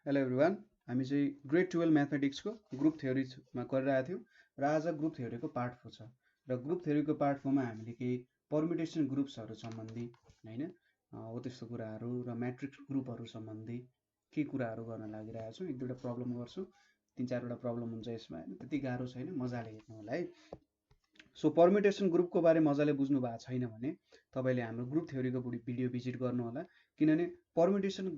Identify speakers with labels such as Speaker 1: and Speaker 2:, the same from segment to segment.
Speaker 1: Hello everyone. हामी चाहिँ grade 12 म्याथमेटिक्सको group थ्योरीमा गरिरहेको थियौँ र आज ग्रुप थ्योरीको पार्ट 4 छ र ग्रुप थ्योरीको पार्ट 4 मा हामीले केही पर्मुटेसन ग्रुप्सहरू सम्बन्धी हैन हो त्यस्तो कुराहरू र म्याट्रिक्स ग्रुपहरू सम्बन्धी के कुराहरू गर्न लागिरहेको छौँ। एक दुईवटा प्रब्लम गर्छौँ, तीन चारवटा प्रब्लम हुन्छ यसमा हैन, त्यति गाह्रो छैन, मजाले हेर्नु होला है। सो पर्मुटेसन ग्रुपको बारे मजाले बुझ्नु भएको छैन भने तपाईँले हाम्रो ग्रुप थ्योरीको भिडियो भिजिट गर्नु होला, किनभने पर्मुटेसन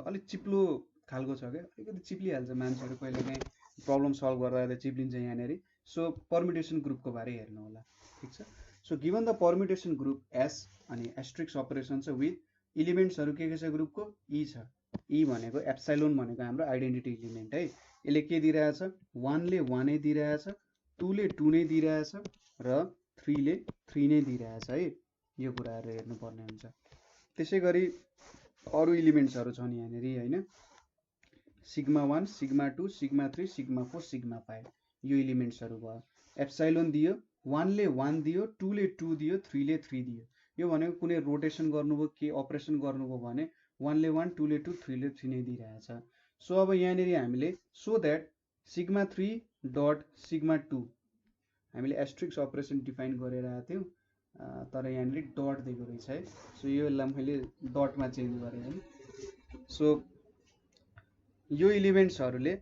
Speaker 1: अलिक चिप्लो खालको छ क्या, अलिकति चिप्लिहाल्छ मान्छेहरू कहिलेकाहीँ प्रब्लम सल्भ गर्दा चिप्लिन्छ यहाँनिर। सो पर्मुटेसन ग्रुपको बारे हेर्नु होला, ठिक छ। So given the permutation group S अनि एस्ट्रिक्स अपरेसन छ विथ इलिमेन्ट्सहरू के छ ग्रुपको ई छ। ई भनेको एप्साइलोन भनेको हाम्रो आइडेन्टिटी इलिमेन्ट है। यसले के दिइरहेछ, 1ले 1 नै दिइरहेछ, 2ले 2 नै दिइरहेछ र 3ले 3 नै दिइरहेछ है। यो कुराहरू हेर्नुपर्ने हुन्छ। त्यसै गरी अरू इलिमेन्ट्सहरू छन् यहाँनिर हैन, sigma 1 sigma 2 sigma 3 sigma 4 sigma 5 यो इलिमेन्ट्सहरू भयो। एप्साइलोन दियो, 1ले 1 दियो, 2ले 2 दियो, 3ले 3 दियो। यो भनेको कुनै रोटेसन गर्नुभयो, के अपरेसन गर्नुभयो भने 1ले 1 2ले 2 3ले 3 नै दिइरहेछ। सो अब यहाँनिर हामीले so that sigma 3 dot sigma 2 हामीले एस्ट्रिक्स अपरेसन डिफाइन गरेर आएको थियौँ, तर यहाँनिर डट दिएको रहेछ है। सो यसलाई मैले डटमा चेन्ज गरेँ है। सो यो इलिमेन्ट्सहरूले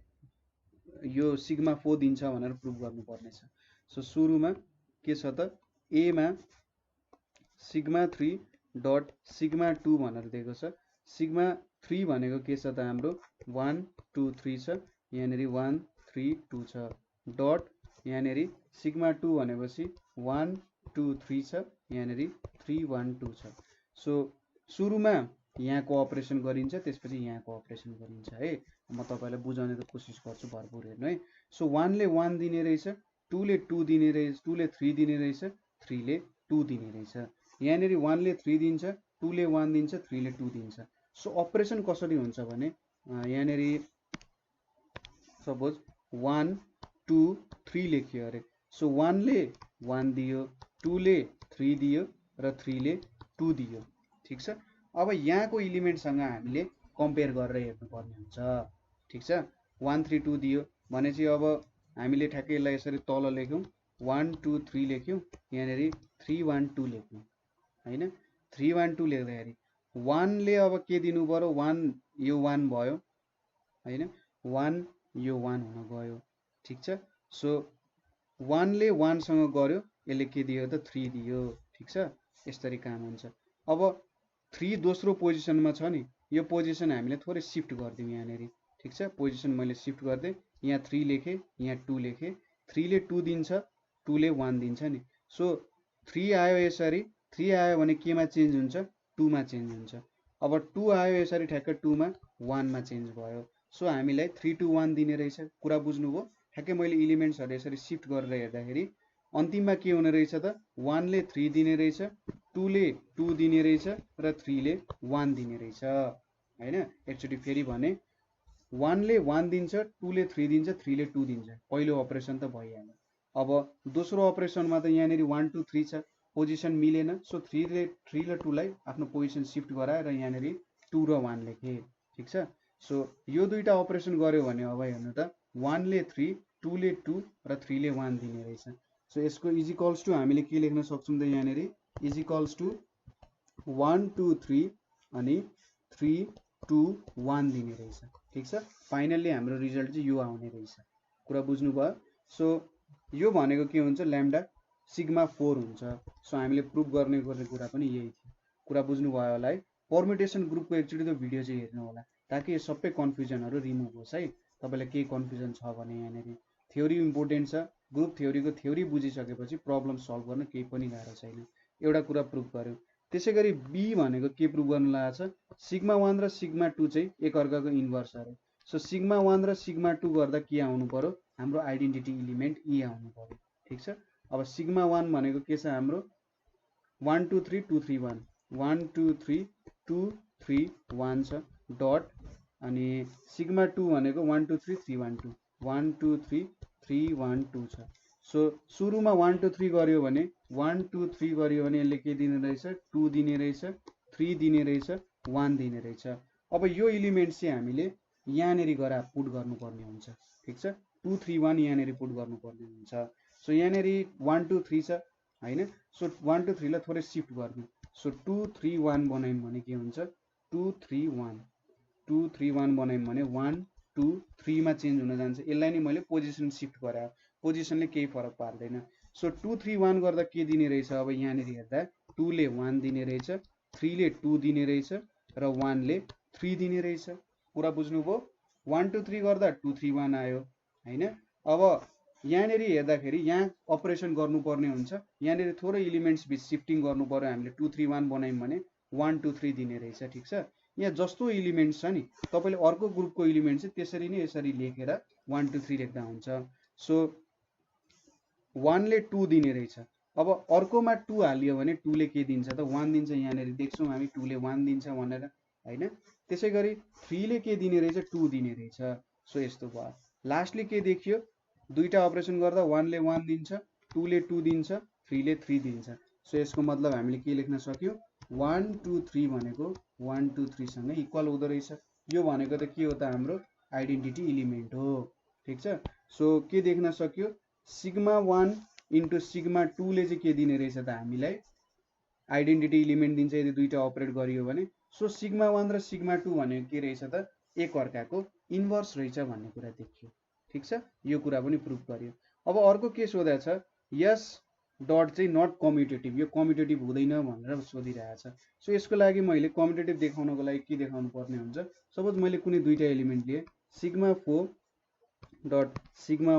Speaker 1: यो सिग्मा 4 दिन्छ भनेर प्रुभ गर्नुपर्नेछ। सो सुरुमा के छ त, एमा सिग्मा 3 डट सिग्मा 2 भनेर दिएको छ। सिग्मा 3 भनेको के छ त हाम्रो 1 2 3 छ, यहाँनिर 1 3 2 छ, डट यहाँनिर सिग्मा 2 भनेपछि 1 2 3 छ, यहाँनिर 3 1 2 छ। सो सुरुमा यहाँको अपरेसन गरिन्छ, त्यसपछि यहाँको अपरेसन गरिन्छ है। म तपाईँलाई बुझाउने त कोसिस गर्छु भरपुर हेर्नु है। सो 1ले 1 दिने रहेछ, 2ले 2 दिने रहेछ, 2ले 3 दिने रहेछ, 3ले 2 दिने रहेछ। यहाँनिर 1ले 3 दिन्छ, 2ले 1 दिन्छ, 3ले 2 दिन्छ। सो अपरेसन कसरी हुन्छ भने यहाँनिर सपोज 1 2 3 लेख्यो अरे। सो 1ले 1 दियो, 2ले 3 दियो र 3ले 2 दियो, ठिक छ। अब यहाँको इलिमेन्टसँग हामीले कम्पेयर गरेर हेर्नुपर्ने हुन्छ, ठिक छ। 1 3 2 दियो भनेपछि अब हामीले ठ्याक्कै यसलाई यसरी तल लेख्यौँ, 1 2 3 लेख्यौँ, यहाँनिर 3 1 2 लेख्यौँ हैन। 3 1 2 लेख्दाखेरि 1ले अब के दिनु पर्यो, 1 यो 1 भयो हैन, 1 यो 1 हुन गयो, ठिक छ। सो 1ले 1 सँग गर्यो, यसले के दियो त 3 दियो, ठिक छ। यसरी काम हुन्छ। अब 3 दोस्रो पोजिसनमा छ नि, यो पोजिसन हामीले थोरै सिफ्ट गरिदिउँ यहाँनिर, ठिक छ। पोजिसन मैले सिफ्ट गरिदिएँ, यहाँ 3 लेखेँ, यहाँ 2 लेखेँ। 3ले 2 दिन्छ, 2ले 1 दिन्छ नि। सो 3 आयो यसरी, 3 आयो भने केमा चेन्ज हुन्छ, 2 मा चेन्ज हुन्छ। अब 2 आयो यसरी ठ्याक्कै 2 मा 1 मा चेन्ज भयो। सो हामीलाई 3 2 1 दिने रहेछ, कुरा बुझ्नुभयो। ठ्याक्कै मैले इलिमेन्ट्सहरू यसरी सिफ्ट गरेर हेर्दाखेरि अन्तिममा के हुने रहेछ त, 1ले 3 दिने रहेछ, 2ले 2 दिने रहेछ र 3ले 1 दिने रहेछ हैन। एकचोटि फेरि भने 1ले 1 दिन्छ, 2ले 3 दिन्छ, 3ले 2 दिन्छ, पहिलो अपरेसन त भइहाल्यो। अब दोस्रो अपरेसनमा त यहाँनिर 1 2 3 छ, पोजिसन मिलेन। सो 3 र 2 लाई आफ्नो पोजिसन सिफ्ट गराएर यहाँनिर 2 र 1 लेखेँ, ठिक छ। सो यो दुईटा अपरेसन गर्यो भने अब हेर्नु त 1ले 3 2ले 2 र 3ले 1 दिने रहेछ। सो यसको इजिकल्स टु हामीले के लेख्न सक्छौँ त, यहाँनिर इजिकल्स टु 1 2 3 अनि 3 2 1 दिने रहेछ, ठिक छ। फाइनल्ली हाम्रो रिजल्ट चाहिँ यो आउने रहेछ, कुरा बुझ्नुभयो। सो यो भनेको के हुन्छ, ल्याम्डा सिग्मा 4 हुन्छ। सो हामीले प्रुभ गर्ने कुरा पनि यही थियो, कुरा बुझ्नुभयो होला है। पर्मुटेसन ग्रुपको एकचोटि त भिडियो चाहिँ हेर्नु होला, ताकि यो सबै कन्फ्युजनहरू रिमुभ होस् है। तपाईँलाई केही कन्फ्युजन छ भने यहाँनिर थ्योरी इम्पोर्टेन्ट छ। ग्रुप थ्योरीको थ्योरी बुझिसकेपछि प्रब्लम सल्भ गर्न केही पनि गाह्रो छैन। एउटा कुरा प्रुभ गर्यो। त्यसै गरी बी भनेको के प्रुभ गर्नु लागेको छ, सिग्मा 1 र सिग्मा 2 चाहिँ एकअर्काको इन्भर्स अरे। सो सिग्मा 1 र सिग्मा 2 गर्दा के आउनु पर्यो, हाम्रो आइडेन्टिटी इलिमेन्ट ई आउनु पर्यो, ठिक छ। अब सिग्मा 1 भनेको के छ हाम्रो 1 2 3 2 3 1 1 2 3 2 3 1 छ, डट अनि सिग्मा 2 भनेको 1 2 3 3 1 2 1 2 3 3 1 2 छ। सो सुरुमा 1 2 3 गर्यो भने 1 2 3 गर्यो भने यसले के दिने रहेछ, 2 दिने रहेछ, 3 दिने रहेछ, 1 दिने रहेछ। अब यो इलिमेन्ट चाहिँ हामीले यहाँनेरि गएर पुट गर्नुपर्ने हुन्छ। ठिक छ, 2 3 1 यहाँनेरि पुट गर्नुपर्ने हुन्छ। सो यहाँनेरि 1 2 3 छ हैन। सो 1 2 3 लाई थोरै शिफ्ट गर्ने। सो 2 3 1 बनायौँ भने के हुन्छ, 2 3 1 2 3 1 बनायौँ भने 1 2 3 मा चेन्ज हुन जान्छ। यसलाई नै मैले पोजिसन शिफ्ट गरे, पोजिसनले केही फरक पार्दैन। सो 2 3 1 गर्दा के दिने रहेछ, अब यहाँनेरि हेर्दा 2 ले 1 दिने रहेछ, 3 ले 2 दिने रहेछ र 1 ले 3 दिने रहेछ। कुरा बुझ्नुभयो। 1 2 3 गर्दा 2 3 1 आयो हैन। अब यहाँनेरि हेर्दाखेरि यहाँ अपरेसन गर्नुपर्ने हुन्छ, यहाँनेरि थोरै इलिमेन्ट्स बिच शिफ्टिङ गर्नु पर्यो हामीले। 2 3 1 बनायौँ भने 1 2 3 दिने रहेछ। ठिक छ, यहाँ जस्तो इलिमेन्ट्स छ नि तपाईले अर्को ग्रुपको इलिमेन्ट चाहिँ त्यसरी नै यसरी लेखेर 1 2 3 लेख्दा हुन्छ। सो 1 ले 2 दिने रहेछ। अब अर्कोमा 2 हालियो भने 2 ले के दिन्छ त, 1 दिन्छ। यहाँनेरि देख्छौँ हामी 2 ले 1 दिन्छ भनेर हैन। त्यसै गरी 3 ले के दिने रहेछ, 2 दिने रहेछ। सो यस्तो भयो। लास्टले के देखियो, दुईटा अपरेसन गर्दा 1 ले 1 दिन्छ, 2 ले 2 दिन्छ, 3 ले 3 दिन्छ। सो यसको मतलब हामीले के लेख्न सक्यौँ, 1 2 3 भनेको 1 2 3 सँग इक्वल हुँदो रहेछ। यो भनेको त के हो त, हाम्रो आइडेन्टिटी इलिमेन्ट हो। ठिक छ, सो के देख्न सक्यो, सिग्मा 1 इन्टु सिग्मा 2 ले चाहिँ के दिने रहेछ त हामीलाई, आइडेन्टिटी इलिमेन्ट दिन्छ यदि दुईटा अपरेट गरियो भने। सो सिग्मा 1 र सिग्मा 2 भनेको के रहेछ त, एक अर्काको इन्भर्स रहेछ भन्ने कुरा देखियो। ठिक छ, यो कुरा पनि प्रुफ गरियो। अब अर्को के सोधेको छ, यस डट चाहिँ नट कम्युटेटिभ, यो कम्युटेटिभ हुँदैन भनेर सोधिरहेछ। सो यसको लागि मैले कम्युटेटिभ देखाउनको लागि के देखाउनु पर्ने हुन्छ, सपोज मैले कुनै दुईटा एलिमेन्ट लिए, sigma 4 dot sigma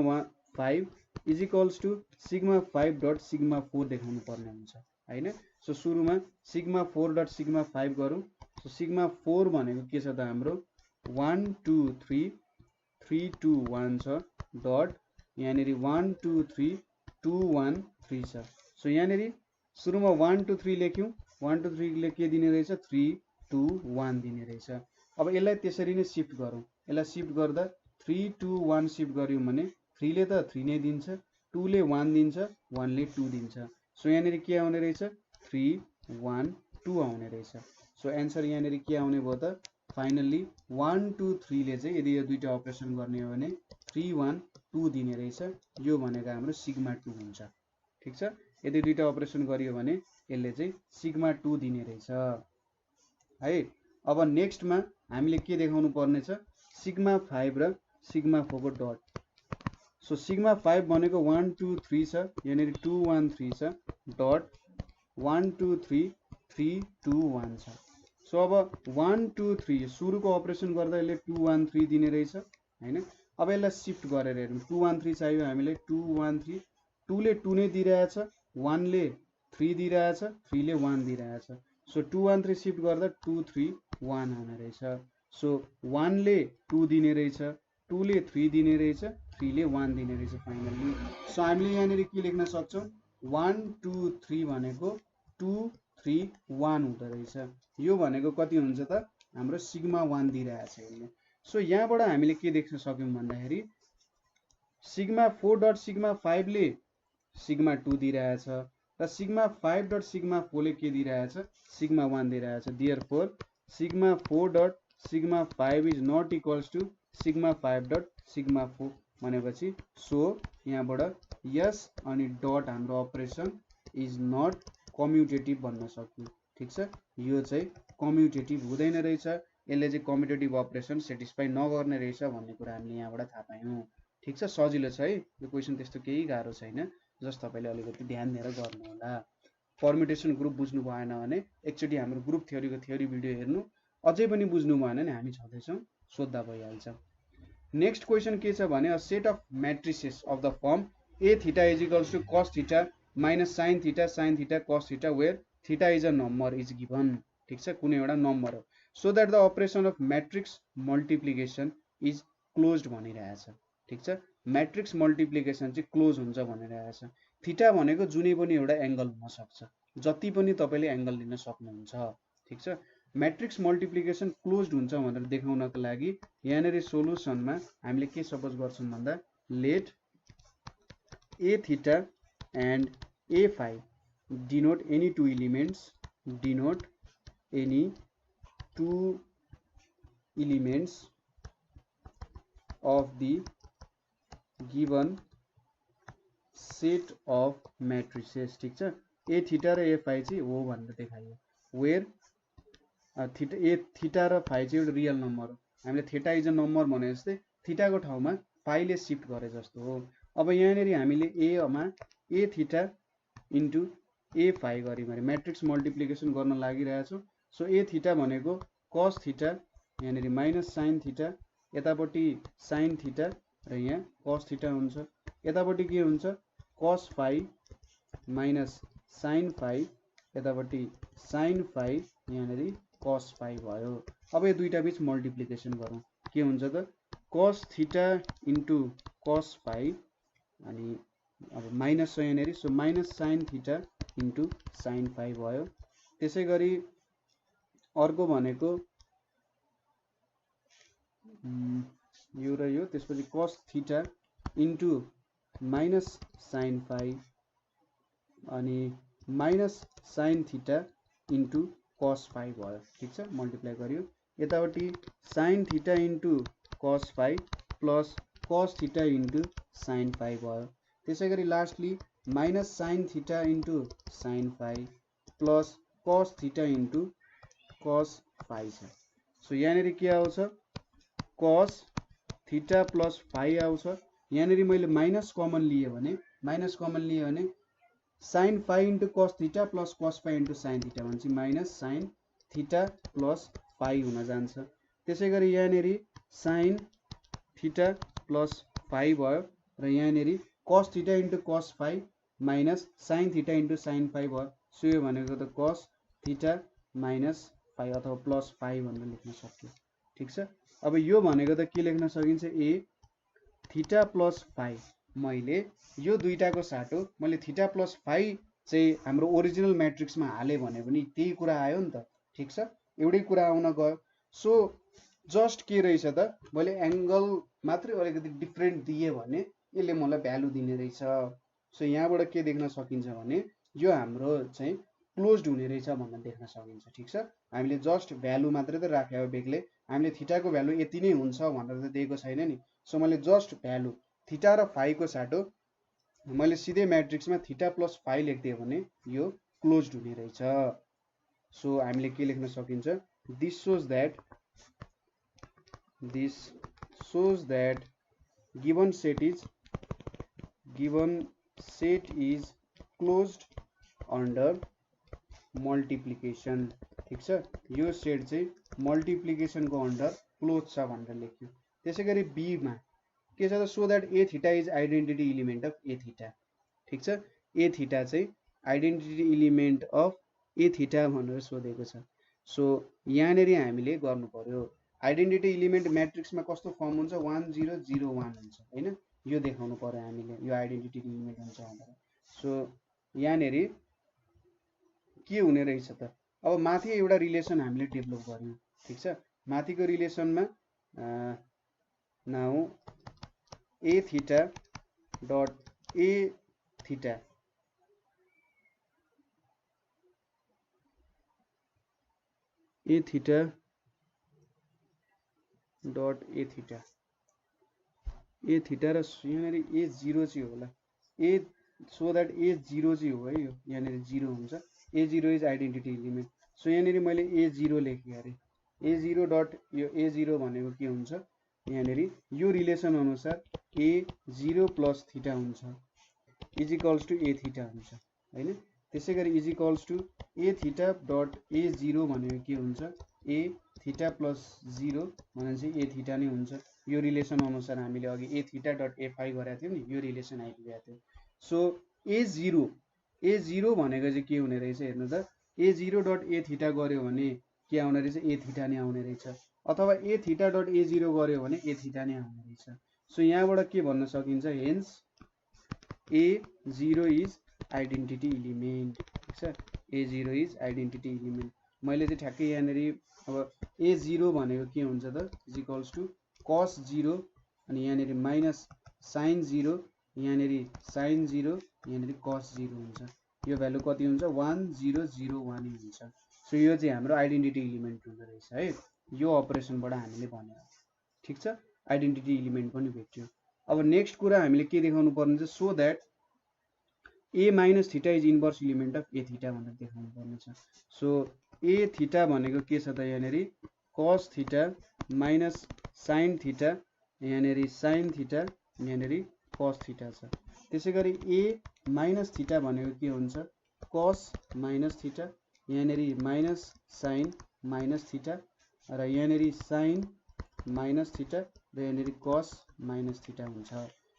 Speaker 1: 5 is equals to sigma 5 dot sigma 4 देखाउनु पर्ने हुन्छ हैन। सो सुरुमा सिग्मा 4 डट सिग्मा 5 गरौँ। सो सिग्मा 4 भनेको के छ त, हाम्रो 1 2 3 3 2 1 छ डट यहाँनेरि 1 2 3 2 1 3 छ। सो यहाँनेरि सुरुमा 1 2 3 लेख्यौँ, 1 2 3 ले के दिने रहेछ, 3 2 1 दिने रहेछ। अब यसलाई त्यसरी नै शिफ्ट गरौँ, यसलाई शिफ्ट गर्दा 3 2 1 शिफ्ट गऱ्यौँ भने 3 ले त 3 नै दिन्छ, 2 ले 1 दिन्छ, 1 ले 2 दिन्छ। सो यहाँनेरि के आउने रहेछ, 3 1 2 आउने रहेछ। सो एन्सर यहाँनेरि के आउने भयो त, फाइनल्ली 1 2 3 ले चाहिँ यदि यो दुईटा अपरेसन गर्ने हो भने 3 1 2 दिने रहेछ। यो भनेको हाम्रो सिग्मा 2 हुन्छ। ठिक छ, यदि दुईटा अपरेसन गरियो भने यसले चाहिँ सिग्मा 2 दिने रहेछ है। अब नेक्स्टमा हामीले के देखाउनु पर्ने छ, सिग्मा 5 र सिग्मा 4 को डट। सो सिग्मा 5 भनेको 1 2 3 छ, यहाँनेरि 2 1 3 छ डट 1 2 3 3 2 1 छ। सो अब 1 2 3 सुरुको अपरेसन गर्दा यसले 2 1 3 दिने रहेछ हैन। अब यसलाई शिफ्ट गरेर हेरौँ, 2 1 3 चाहियो हामीलाई, 2 1 3 2 ले 2 नै दिइरहेछ, 1 ले 3 दिइरहेछ, 3 ले 1 दिइरहेछ। सो 2 1 3 शिफ्ट गर्दा 2 3 1 आउने रहेछ। सो 1 ले 2 दिने रहेछ, 2 ले 3 दिने रहेछ, 3 ले 1 दिने रहेछ फाइनल्ली। सो हामीले यहाँनेरि के लेख्न सक्छौँ, 1 2 3 भनेको 2 3 1 हुँदो रहेछ। यो भनेको कति हुन्छ त, हाम्रो सिग्मा 1 दिइरहेछ यसले। सो यहाँबाट हामीले के देख्न सक्यौँ भन्दाखेरि सिग्मा 4 डट सिग्मा 5 ले सिग्मा 2 दिइरहेछ र सिग्मा 5 डट सिग्मा 4 ले के दिइरहेछ, सिग्मा 1 दिइरहेछ। Therefore sigma 4 dot sigma 5 is not equals to sigma 5 dot sigma 4 भनेपछि सो यहाँबाट यस अनि डट हाम्रो अपरेसन इज नट कम्युटेटिभ भन्न सक्यौँ। ठिक छ, यो चाहिँ कम्युटेटिभ हुँदैन रहेछ, यसले चाहिँ कम्युटेटिभ अपरेसन सेटिस्फाई नगर्ने रहेछ भन्ने कुरा हामीले यहाँबाट थाहा पायौँ। ठिक छ, सजिलो छ है यो क्वेसन, त्यस्तो केही गाह्रो छैन, जस्ट तपाईँले अलिकति ध्यान दिएर गर्नु होला। पर्मुटेसन ग्रुप बुझ्नु भएन भने एकचोटि हाम्रो ग्रुप थ्योरीको थ्योरी भिडियो हेर्नु, अझै पनि बुझ्नु भएन भने हामी छँदैछौँ, सोद्धा भइहाल्छ। नेक्स्ट क्वेसन के छ भने, a set of matrices of the form A theta is equals to cos theta minus sine theta cos theta where theta is a number is given. ठिक छ, कुनै एउटा नम्बर हो, so that the operation of matrix multiplication is closed भनिरहेछ। ठिक छ, matrix multiplication चाहिँ close हुन्छ भनिरहेछ। थीटा भनेको जुनै पनि एउटा एङ्गल हुनसक्छ, जति पनि तपाईँले एङ्गल लिन सक्नुहुन्छ। ठिक छ, म्याट्रिक्स मल्टिप्लिकेसन क्लोज्ड हुन्छ भनेर देखाउनको लागि यहाँनेरि सोलुसनमा हामीले के सपोज गर्छौँ भन्दा, let A theta and A phi denote any two elements, denote any two elements of the given set of matrices, ठीक छ। ए थीटा र ए फाइ चाहिँ हो भनेर देखाइयो, वेयर ए थीटा र फाइ चाहिँ एउटा रियल नम्बर हो। हामीले थीटा इज अ नम्बर भने जस्तै थीटाको ठाउँमा फाइले शिफ्ट गरे जस्तो हो। अब यहाँनिर हामीले एमा ए थीटा इन्टु ए फाइ गऱ्यौँ भने म्याट्रिक्स मल्टिप्लिकेसन गर्न लागिरहेछौँ। सो ए थीटा भनेको कस थीटा, यहाँनिर माइनस साइन थीटा, यतापट्टि साइन थीटा र यहाँ कस थीटा हुन्छ। यतापट्टि के हुन्छ कस फाइ माइनस साइन फाइ, यतापट्टि साइन फाइ, यहाँनिर कस फाइ भयो। अब यो दुईटा बीच मल्टिप्लिकेसन गरौँ, के हुन्छ त कस थीटा इन्टु कस फाइ, अनि अब माइनस छ यहाँनिर, so minus sine theta into sine phi भयो। त्यसै गरी अर्को भनेको यो र यो, त्यसपछि cos theta into minus sine phi अनि minus sine theta into cos फाइ भयो, ठिक छ, मल्टिप्लाई गरियो। यतापट्टि sign theta into cos phi plus cos theta into sine phi भयो। त्यसै गरी lastly minus sine theta into sine phi plus cos theta into cos phi छ। सो यहाँनिर के आउँछ कस थीटा प्लस फाइ आउँछ। यहाँनिर मैले माइनस कमन लिएँ भने sine phi into cos theta plus cos phi into sine theta भनेपछि minus sine theta plus phi हुन जान्छ। त्यसै गरी यहाँनिर साइन थीटा प्लस फाइ भयो र यहाँनिर कस theta into cos phi minus sine theta into sine phi भयो। सो यो भनेको त कस थीटा माइनस फाइ अथवा प्लस फाइ भनेर लेख्न सक्यो, ठिक छ। अब यो भनेको त के लेख्न सकिन्छ ए थीटा प्लस फाइ, मैले यो दुईटाको साटो मैले थीटा प्लस फाइ चाहिँ हाम्रो ओरिजिनल म्याट्रिक्समा हालेँ भने पनि त्यही कुरा आयो नि त, ठिक छ, एउटै कुरा आउन गयो। सो जस्ट के रहेछ त मैले एङ्गल मात्रै अलिकति डिफ्रेन्ट दिएँ भने यसले मलाई भ्यालु दिने रहेछ। सो यहाँबाट के देख्न सकिन्छ भने यो हाम्रो चाहिँ क्लोज्ड हुने रहेछ भनेर देख्न सकिन्छ, ठिक छ। हामीले जस्ट भ्यालु मात्रै त राखे हो बेग्लै, हामीले थीटाको भ्यालु यति नै हुन्छ भनेर त दिएको छैन नि। सो मैले जस्ट भ्यालु थीटा र फाइको साटो मैले सिधै म्याट्रिक्समा थीटा प्लस फाइ लेखिदिएँ भने यो क्लोज्ड हुने रहेछ। सो हामीले के लेख्न सकिन्छ this shows that given set is closed under multiplication, ठिक छ। यो सेट चाहिँ मल्टिप्लिकेसनको अन्डर क्लोज छ भनेर लेख्यो। त्यसै गरी बीमा के छ त so that A theta is identity element of A theta, ठिक छ। ए थीटा चाहिँ identity element of A theta भनेर सोधेको छ। सो यहाँनिर हामीले गर्नु पर्यो आइडेन्टिटी इलिमेन्ट म्याट्रिक्समा कस्तो फर्म हुन्छ 1 0 0 1 हुन्छ हैन, यो देखाउनु पर्यो हामीले यो आइडेन्टिटी इलिमेन्ट हुन्छ भनेर। सो यहाँनिर के हुने रहेछ त अब माथि एउटा रिलेसन हामीले डेभलप गर्यौं, ठिक छ। माथिको रिलेसनमा now A theta dot A theta dot A theta र यहाँनिर ए 0 चाहिँ होला ए सो द्याट ए 0 चाहिँ हो है, यो यहाँनिर 0 हुन्छ। ए 0 इज आइडेन्टिटी इलिमेन्ट। सो यहाँनिर मैले ए 0 लेखेँ अरे ए 0 डट यो ए 0 भनेको के हुन्छ यहाँनिर यो रिलेसन अनुसार ए 0 प्लस थीटा हुन्छ is equals to A theta हुन्छ हैन। त्यसै गरी is equals to A theta dot A 0 भनेको के हुन्छ ए थीटा प्लस 0 भनेपछि ए थीटा नै हुन्छ। यो रिलेसन अनुसार हामीले अघि ए थीटा डट ए फाइ गरेका थियौं नि, यो रिलेसन आइपुगेको थियो। सो ए 0 भनेको चाहिँ के हुने रहेछ हेर्नु त ए 0 डट ए थीटा गर्यो भने के आउने रहेछ ए थीटा नै आउने रहेछ, अथवा ए थीटा डट ए 0 गर्यो भने ए थीटा नै आउने रहेछ। सो यहाँबाट के भन्न सकिन्छ hence A 0 is identity element, ठीक छ। A 0 is identity element. मैले चाहिँ ठ्याक्कै यहाँनिर अब ए 0 भनेको के हुन्छ त इज इक्वल्स टु कस 0 अनि यहाँनिर माइनस साइन 0 यहाँनिर साइन 0 यहाँनिर कस 0 हुन्छ। यो भ्यालु कति हुन्छ 1 0 0 1 हुन्छ। सो यो चाहिँ हाम्रो आइडेन्टिटी इलिमेन्ट हुँदो रहेछ है, यो अपरेसनबाट हामीले भनेर, ठिक छ। आइडेन्टिटी इलिमेन्ट पनि भेट्यो। अब नेक्स्ट कुरा हामीले के देखाउनु पर्ने छ, so that A minus theta is inverse element of A theta भनेर देखाउनु पर्ने छ। सो ए थीटा भनेको के छ त, यहाँनेरि cos theta minus sine theta, यहाँनेरि साइन थीटा, यहाँनेरि cos थीटा छ। त्यसैगरी ए माइनस थीटा भनेको के हुन्छ, cos माइनस थीटा, यहाँनेरि माइनस साइन माइनस थीटा, र यहाँनेरि साइन माइनस थीटा, र यहाँनेरि cos माइनस थीटा हुन्छ।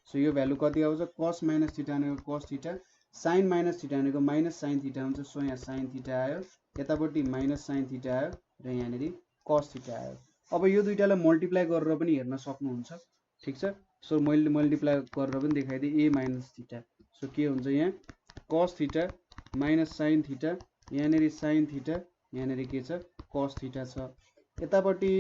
Speaker 1: सो यो भ्यालु कति आउँछ, cos माइनस थीटा भनेको cos theta, sine minus theta भनेको माइनस साइन थीटा हुन्छ। सो यहाँ साइन थीटा आयो, यतापट्टि माइनस साइन थीटा आयो, र यहाँनेरि cos थीटा आयो। अब यो दुईटालाई मल्टिप्लाई गरेर पनि हेर्न सक्नुहुन्छ, ठिक छ। सो मैले मल्टिप्लाई गरेर पनि देखाइदिएँ, ए माइनस थीटा। सो के हुन्छ यहाँ cos theta minus sine theta, यहाँनेरि साइन थीटा, यहाँनेरि के छ cos थीटा छ। यतापट्टि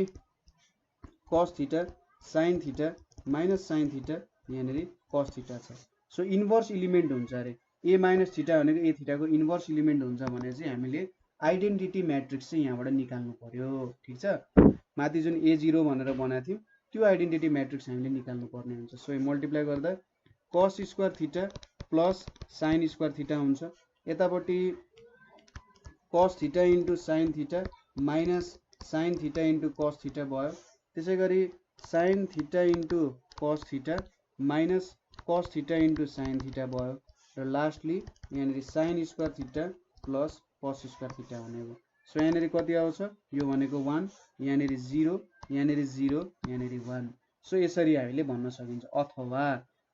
Speaker 1: cos theta sine theta minus sine theta, यहाँनेरि cos थीटा छ। सो इन्भर्स इलिमेन्ट हुन्छ अरे, ए माइनस थीटा भनेको ए थीटाको इन्भर्स इलिमेन्ट हुन्छ भने चाहिँ हामीले आइडेन्टिटी म्याट्रिक्स चाहिँ यहाँबाट निकाल्नु पर्यो, ठिक छ। माथि जुन A0 भनेर बनाएको थियौँ त्यो आइडेन्टिटी म्याट्रिक्स हामीले निकाल्नु पर्ने हुन्छ। सो मल्टिप्लाई गर्दा cos square theta plus sine square theta हुन्छ, यतापट्टि cos theta into sine theta minus sine theta into cos theta भयो। त्यसैगरी sign theta into cos theta minus cos theta into sine theta भयो, र lastly यहाँनेरि sine square theta plus cos square theta हुने भयो। So यहाँनेरि कति आउँछ, यो भनेको 1, यहाँनेरि 0, यहाँनेरि 0, यहाँनेरि 1। सो यसरी हामीले भन्न सकिन्छ। अथवा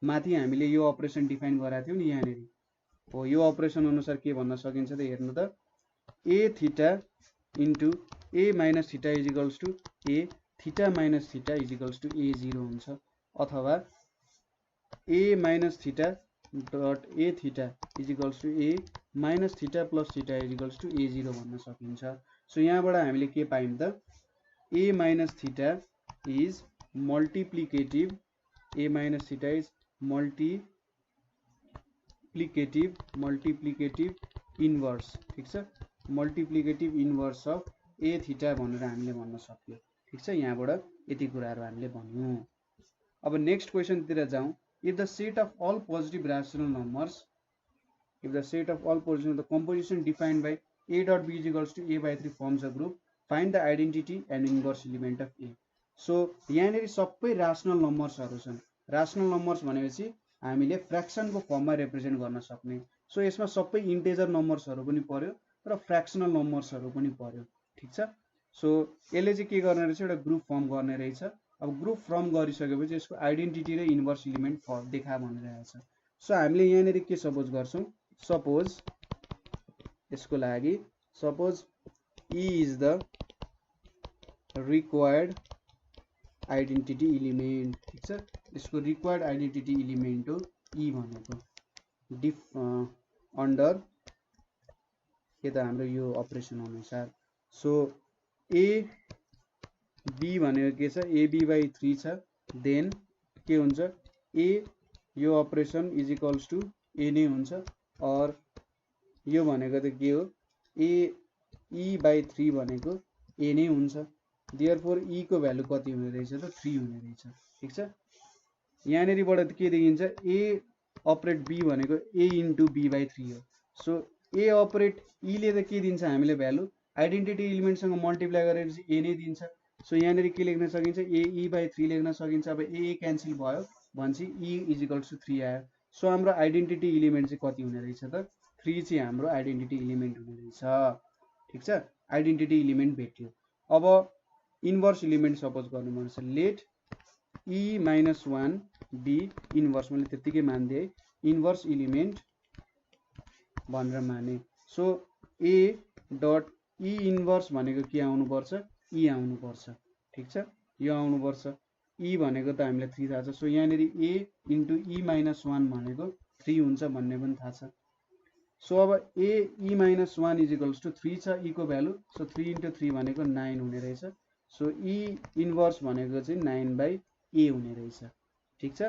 Speaker 1: माथि हामीले यो अपरेसन डिफाइन गराएको थियौँ नि, यहाँनेरि हो यो अपरेसन अनुसार के भन्न सकिन्छ त, हेर्नु त, A theta into A minus theta is equals to A theta minus theta is equals to A0 हुन्छ। अथवा A minus theta dot A theta is equals to A minus theta plus theta is equals to A0 भन्न सकिन्छ। So यहाँबाट हामीले के पायौँ त, A minus theta is multiplicative, A minus theta is multiplicative inverse, ठिक छ, multiplicative inverse of A theta भनेर हामीले भन्न सक्यो, ठिक छ। यहाँबाट यति कुराहरू हामीले भन्यौँ। अब नेक्स्ट क्वेसनतिर जाउँ। If the set of all positive rational numbers, if the set of all positive, the composition defined by a dot b is equals to a by 3 forms a group, find the identity and inverse element of a. So यहाँनेरि सबै rational नम्बर्सहरू छन्। Rational numbers भनेपछि हामीले फ्र्याक्सनको फर्ममा represent गर्न सक्ने। So यसमा सबै इन्टेजर नम्बर्सहरू पनि पर्यो र फ्र्याक्सनल नम्बर्सहरू पनि पर्यो, ठिक छ। सो यसले चाहिँ के गर्ने रहेछ, एउटा ग्रुप फर्म गर्ने रहेछ। अब ग्रुप फर्म गरिसकेपछि यसको आइडेन्टिटी र इन्भर्स इलिमेन्ट देखा भनिरहेछ। सो हामीले यहाँनेरि के सपोज गर्छौँ, सपोज यसको लागि suppose E is the required identity element, ठिक छ। यसको रिक्वायर्ड आइडेन्टिटी इलिमेन्ट हो E भनेको अन्डर के त हाम्रो यो अपरेसन अनुसार। सो ए बी भनेको के छ, AB/3 छ, देन के हुन्छ ए यो अपरेसन इज इक्वल्स टु ए नै हुन्छ, और यो भनेको त के हो, E/3 भनेको ए नै हुन्छ। देयरफोर E को भ्यालु कति हुने रहेछ त, 3 हुने रहेछ, ठिक छ। यहाँनेरिबाट के देखिन्छ, ए अपरेट बी भनेको ए इन्टु B/3 हो। सो ए अपरेट E ले त के दिन्छ हामीले भ्यालु, आइडेन्टिटी इलिमेन्टसँग मल्टिप्लाई गरेपछि ए नै दिन्छ। सो यहाँनेरि के लेख्न सकिन्छ, E/3 लेख्न सकिन्छ। अब ए क्यान्सल भयो भनेपछि E इज इक्वल्स टु 3 आयो। सो हाम्रो आइडेन्टिटी इलिमेन्ट चाहिँ कति हुने रहेछ त, 3 चाहिँ हाम्रो आइडेन्टिटी इलिमेन्ट हुने रहेछ, ठिक छ। आइडेन्टिटी इलिमेन्ट भेट्यो। अब इन्भर्स इलिमेन्ट सपोज गर्नुपर्छ, लेट E-1 बी इन्भर्स, मैले त्यतिकै मानिदिएँ इन्भर्स इलिमेन्ट भनेर माने। So A dot E inverse भनेको के आउनुपर्छ, E आउनुपर्छ, ठिक छ, यो आउनुपर्छ। E भनेको त हामीलाई 3 थाहा छ। सो यहाँनेरि ए इन्टु E-1 भनेको 3 हुन्छ भन्ने पनि थाहा छ। सो अब E-1 इज इक्वल्स टु 3 छ E को भ्यालु। सो 3 इन्टु 3 भनेको 9 हुने रहेछ। सो E इन्भर्स भनेको चाहिँ 9/a हुने रहेछ, ठिक छ।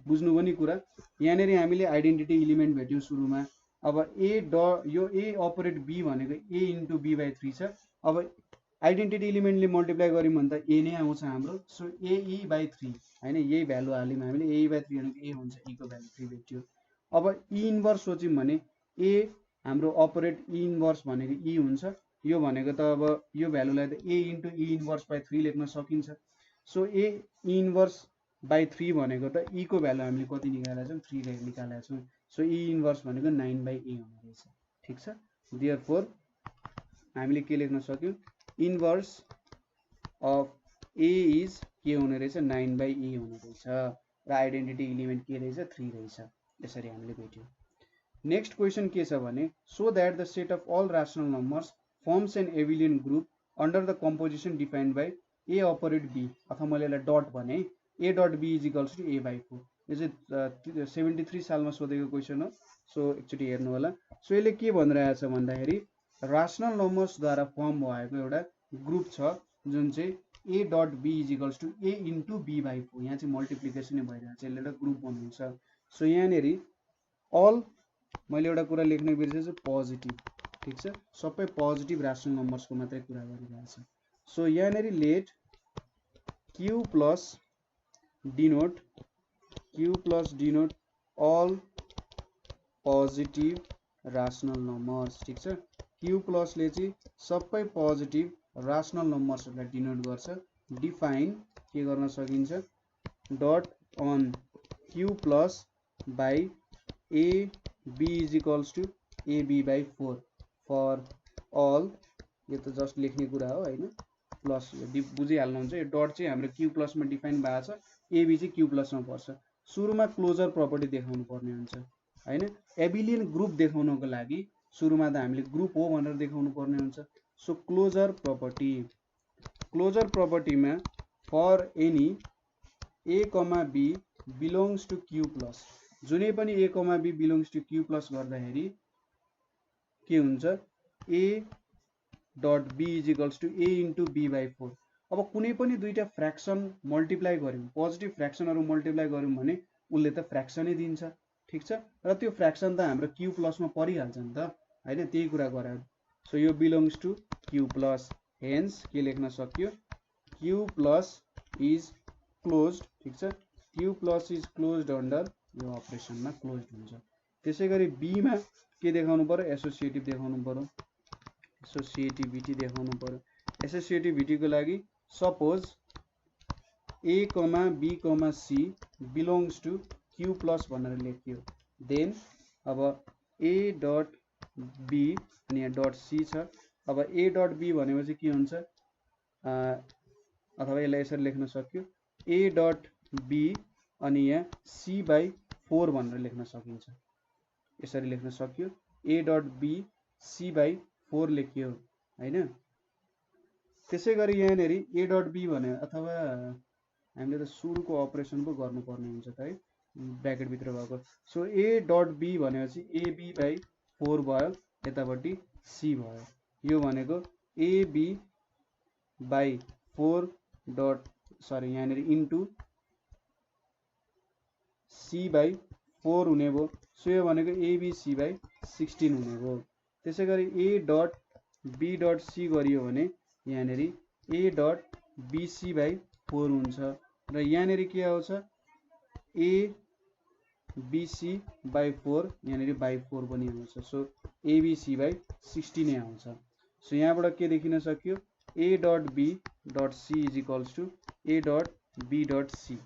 Speaker 1: बुझ्नु पनि कुरा। यहाँनेरि हामीले आइडेन्टिटी इलिमेन्ट भेट्यौँ सुरुमा। अब यो ए अपरेट बी भनेको ए इन्टु B/3 छ। अब आइडेन्टिटी इलिमेन्टले मल्टिप्लाई गर्यौँ भने त ए नै आउँछ हाम्रो। सो AE/3 हैन, यही भ्यालु हाल्यौँ हामीले, AE/3 भनेको ए हुन्छ, E को भ्यालु 3 भेट्यो। अब E इन्भर्स सोच्यौँ भने ए हाम्रो अपरेट E इन्भर्स भनेको E हुन्छ, यो भनेको त अब यो भ्यालुलाई त A इन्टु E इन्भर्स/3 लेख्न सकिन्छ। सो A E इन्भर्स/3 भनेको त E को भ्यालु हामीले कति निकालेका छौँ, 3 निकालेका छौँ। सो E इन्भर्स भनेको 9/A हुने रहेछ। ठिक छ, देयरफोर हामीले के लेख्न सक्यौँ, इन्भर्स अफ A इज के हुने रहेछ, 9/A हुने रहेछ र आइडेन्टिटी इलिमेन्ट के रहेछ, 3 रहेछ। यसरी हामीले भेट्यौँ। नेक्स्ट क्वेसन के छ भने so that the set of all rational numbers forms an abelian group under the composition defined by A operate B, अथवा मैले यसलाई डट भने A dot B is equals to A/4। यो चाहिँ 73 सालमा सोधेको क्वेसन हो। सो एकचोटि हेर्नु होला। सो यसले के भनिरहेछ भन्दाखेरि राशनल नम्बर्सद्वारा फर्म भएको एउटा ग्रुप छ जुन चाहिँ A dot B is equals to A into B/4। यहाँ चाहिँ मल्टिप्लिकेसनै भइरहेछ, यसले एउटा ग्रुप बनाउँछ। सो यहाँनिर अल मैले एउटा कुरा लेख्न बिर्सेछु, पोजिटिभ। ठिक छ, सबै पोजिटिभ राशनल नम्बर्सको मात्रै कुरा गरिरहेछ। सो यहाँनिर let Q plus denote all positive rational numbers. ठिक छ, Q प्लसले चाहिँ सबै पोजिटिभ राशनल नम्बर्सहरूलाई डिनोट गर्छ। डिफाइन के गर्न सकिन्छ, dot on Q plus by AB is equals to AB/4 for all. यो त जस्ट लेख्ने कुरा हो हैन, प्लस बुझिहाल्नुहुन्छ। यो डट चाहिँ हाम्रो Q प्लसमा डिफाइन भएको छ, AB चाहिँ Q प्लसमा पर्छ। सुरुमा क्लोजर प्रपर्टी देखाउनु पर्ने हुन्छ हैन। एबिलियन ग्रुप देखाउनको लागि सुरुमा त हामीले ग्रुप हो भनेर देखाउनु पर्ने हुन्छ। सो क्लोजर प्रपर्टीमा for any A, B belongs to Q plus, जुनै पनि A, B belongs to Q plus गर्दाखेरि के हुन्छ, A dot B is equals to A into B/4। अब कुनै पनि दुईटा फ्र्याक्सन मल्टिप्लाई गऱ्यौँ, पोजिटिभ फ्र्याक्सनहरू मल्टिप्लाई गऱ्यौँ भने उसले त फ्र्याक्सनै दिन्छ। ठिक छ, र त्यो फ्र्याक्सन त हाम्रो Q प्लसमा परिहाल्छ नि त हैन, त्यही कुरा गरायो। सो यो belongs to Q plus, hence के लेख्न सक्यो, Q प्लस इज क्लोज्ड। ठिक छ, Q plus is closed under, यो अपरेसनमा क्लोज्ड हुन्छ। त्यसै गरी बीमा के देखाउनु पर्यो, एसोसिएटिभ देखाउनु पर्यो, एसोसिएटिभिटी देखाउनु पर्यो। एसोसिएटिभिटीको लागि suppose A, B, C belongs to Q plus भनेर लेखियो। देन अब A डट B अनि यहाँ डट C छ। अब A डट B भनेपछि के हुन्छ, अथवा यसलाई यसरी लेख्न सक्यो, A डट B अनि यहाँ C/4 भनेर लेख्न सकिन्छ। यसरी लेख्न सक्यो, A डट B C/4 लेखियो हैन। त्यसै गरी यहाँनिर A डट B भने, अथवा हामीले त सुरुको अपरेसन पो गर्नुपर्ने हुन्छ त है, ब्र्याकेटभित्र भएको। सो A डट B भनेपछि AB/4 भयो, यतापट्टि C भयो। यो भनेको AB/4 डट यहाँनिर इन्टु C/4 हुने भयो। सो यो भनेको ABC/16 हुने भयो। त्यसै गरी A dot B dot C गरियो भने यहाँनिर A डट BC/4 हुन्छ र यहाँनिर के आउँछ, ABC/4 यहाँनिर /4 पनि आउँछ। सो ABC/16 नै आउँछ। सो यहाँबाट के देखिन सक्यो, A dot B dot C is equals to A dot B dot C।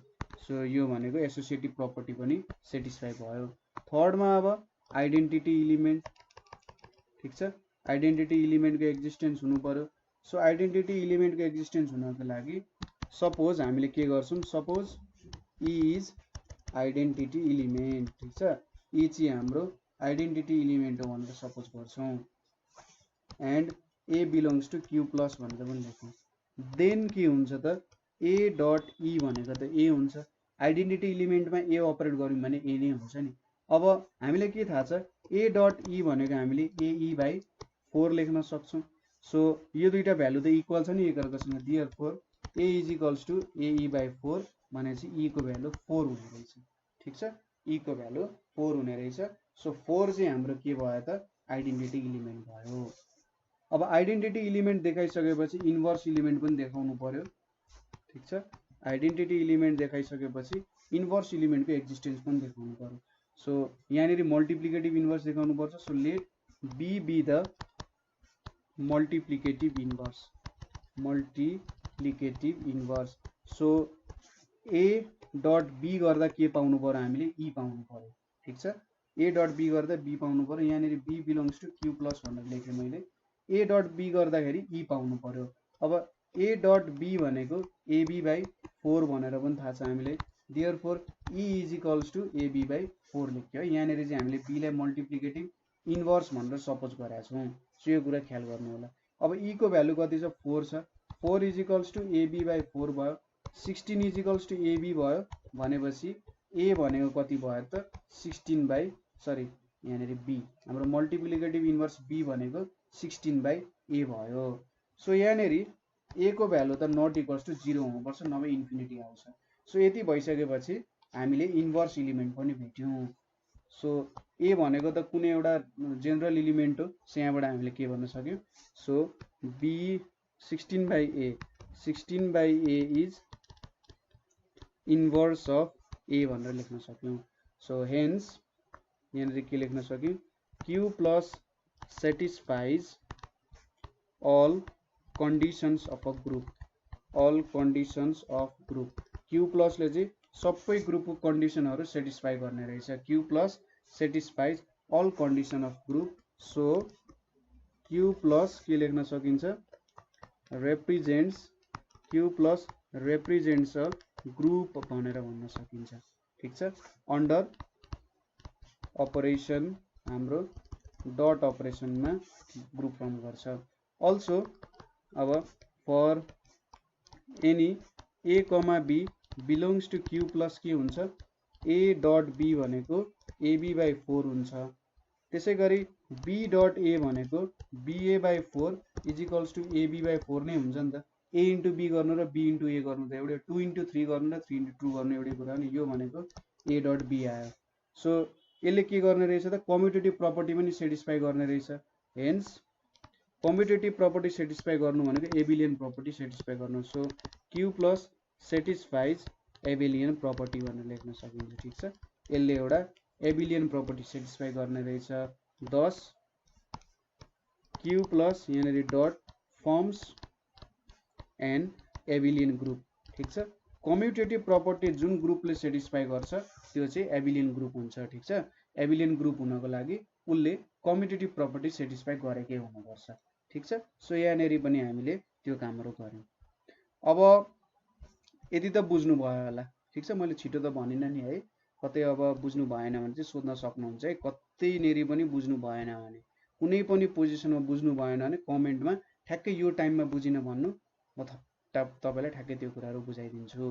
Speaker 1: So यो भनेको एसोसिएटिभ प्रपर्टी पनि सेटिस्फाई भयो। थर्डमा अब आइडेन्टिटी इलिमेन्ट। ठिक छ, आइडेन्टिटी इलिमेन्टको एक्जिस्टेन्स हुनु पर्यो। सो आइडेन्टिटी इलिमेन्टको एक्जिस्टेन्स हुनको लागि सपोज हामीले के गर्छौँ, suppose E is identity element. ठिक छ, E चाहिँ हाम्रो आइडेन्टिटी इलिमेन्ट हो भनेर सपोज गर्छौँ। And A belongs to Q plus भनेर पनि लेखौँ। देन के हुन्छ त, A डट E भनेको त A हुन्छ। आइडेन्टिटी इलिमेन्टमा A अपरेट गऱ्यौँ भने A नै हुन्छ नि। अब हामीलाई के थाहा छ, A डट E भनेको हामीले AE/4 लेख्न सक्छौँ। सो यो दुईटा भ्यालु त इक्वल छ नि एकअर्कासँग, therefore A is equals to AE/4 भनेपछि E को भ्यालु 4 हुने रहेछ। ठिक छ, E को भ्यालु 4 हुने रहेछ। सो 4 चाहिँ हाम्रो के भयो त, आइडेन्टिटी इलिमेन्ट भयो। अब आइडेन्टिटी इलिमेन्ट देखाइसकेपछि इन्भर्स इलिमेन्ट पनि देखाउनु पर्यो, ठीक छ। आइडेन्टिटी इलिमेन्ट देखाइसकेपछि इन्भर्स इलिमेन्टको एक्जिस्टेन्स पनि देखाउनु पर्यो। सो यहाँनिर मल्टिप्लिकेटिभ इन्भर्स देखाउनु पर्छ। So let B be the multiplicative inverse, multiplicative inverse. So A dot B गर्दा के पाउनु पर्यो हामीले, ई पाउनु पर्यो, ठीक छ। ए डट बी गर्दा बी पाउनु पर्यो। यहाँनिर B belongs to Q plus भनेर लेखेँ मैले। ए डट बी गर्दाखेरि ई पाउनु पर्यो। अब ए डट बी भनेको एबी बाई 4 भनेर पनि थाहा छ हामीले। Therefore E is equals to AB by 4 लेख्यो है। यहाँनिर चाहिँ हामीले बीलाई मल्टिप्लिकेटिभ इन्भर्स भनेर सपोज गरेका छौँ। सो यो कुरा ख्याल गर्नु होला। अब ई को भ्यालु कति छ, 4 छ। 4 is equals to AB by 4 भयो। 16 इज इक्वल्स टु एबी भयो भनेपछि ए भनेको कति भयो त 16 बाई यहाँनिर बी, हाम्रो मल्टिप्लिकेटिभ इन्भर्स बी भनेको 16 बाई ए भयो। सो यहाँनिर ए को भ्यालु त नट इक्वल्स टु 0 हुनुपर्छ, नभए इन्फिनिटी आउँछ। सो यति भइसकेपछि हामीले इन्भर्स इलिमेन्ट पनि भेट्यौँ। सो ए भनेको त कुनै एउटा जेनरल इलिमेन्ट हो। सो यहाँबाट हामीले के भन्न सक्यौँ, so B 16 by A is inverse of A भनेर लेख्न सक्यौँ। सो हेन्स यहाँनिर के लेख्न सक्यौँ, Q plus satisfies all conditions of a group, all conditions of group। Q plus ले चाहिँ सबै ग्रुपको कन्डिसनहरू सेटिस्फाई गर्ने रहेछ। Q plus satisfies all condition of group। So Q plus के लेख्न सकिन्छ, represents, Q plus represents a group भनेर भन्न सकिन्छ, ठीक छ। अन्डर अपरेसन हाम्रो डट अपरेसनमा ग्रुप फर्म गर्छ। Also अब for any a, b belongs to q plus के हुन्छ, a dot b भनेको ab by 4 हुन्छ। त्यसै गरी b dot a भनेको ba by 4 is equals to ab by 4 नै हुन्छ नि त। a into b गर्नु र b into a गर्नु त एउटै, 2 into 3 गर्नु र 3 into 2 गर्नु एउटै कुरा हो नि। यो भनेको a dot b आयो। सो यसले के गर्ने रहेछ त, कम्युटेटिभ प्रपर्टी पनि सेटिस्फाई गर्ने रहेछ। हेन्स कम्युटेटिभ प्रपर्टी सेटिस्फाई गर्नु भनेको एबिलियन प्रपर्टी सेटिस्फाई गर्नु। So Q plus satisfies एबिलियन property भनेर लेख्न सकिन्छ, ठीक छ। यसले एउटा एबिलियन प्रपर्टी सेटिस्फाई गर्ने रहेछ। 10 क्यू प्लस यहाँनिर dot firms and abelian group, ठीक छ। कम्युटेटिभ प्रपर्टी जुन ग्रुपले सेटिस्फाई गर्छ त्यो चाहिँ एबिलियन ग्रुप हुन्छ, ठीक छ। एबिलियन ग्रुप हुनको लागि उसले कम्युटेटिभ प्रपर्टी सेटिस्फाई गरेकै हुनुपर्छ, ठीक छ। सो यहाँनिर पनि हामीले त्यो कामहरू गऱ्यौँ। अब यदि त बुझ्नु भयो होला, ठीक छ। मैले छिटो त भनिनँ नि है, कतै अब बुझ्नु भएन भने चाहिँ सोध्न सक्नुहुन्छ है। कतैनेरि पनि बुझ्नु भएन भने, कुनै पनि पोजिसनमा बुझ्नु भएन भने कमेन्टमा ठ्याक्कै यो टाइममा बुझिन भन्नु, म तपाईँलाई ठ्याक्कै त्यो कुराहरू बुझाइदिन्छु।